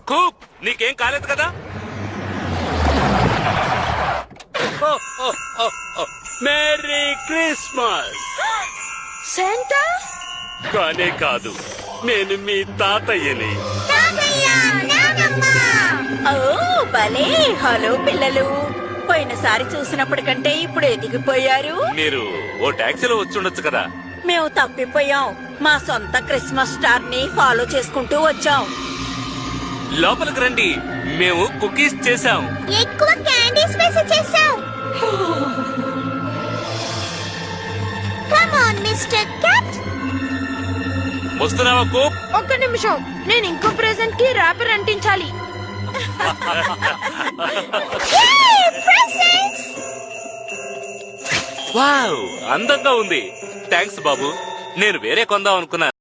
కూప్ నీకేం కాలేదు కదా? Merry Christmas. శాంటా కానే కాదు, నేను మీ తాతయ్యని. ఓ భలే. హలో పిల్లలు, పోయినసారి చూసినప్పటికంటే ఇప్పుడు ఎదిగిపోయారు. మీరు ఓ టాక్సీలో వచ్చుండొచ్చు కదా. మేము తప్పిపోయాం. మా సొంత క్రిస్మస్ స్టార్ ని ఫాలో చేసుకుంటూ వచ్చాం. లోపలికి రండి, మేము కుకీస్ చేసాం. ఎక్కువ క్యాండీస్ వేసి చేసాం. Come on mister cat. వస్తున్నావా కూప్? ఒక్క నిమిషం, నేను ఇంకో ప్రెజెంట్ కి ర్యాపర్ అంటించాలి. వావ్, అందంగా ఉంది. థ్యాంక్స్ బాబు, నేను వేరే కొందాం అనుకున్నాను.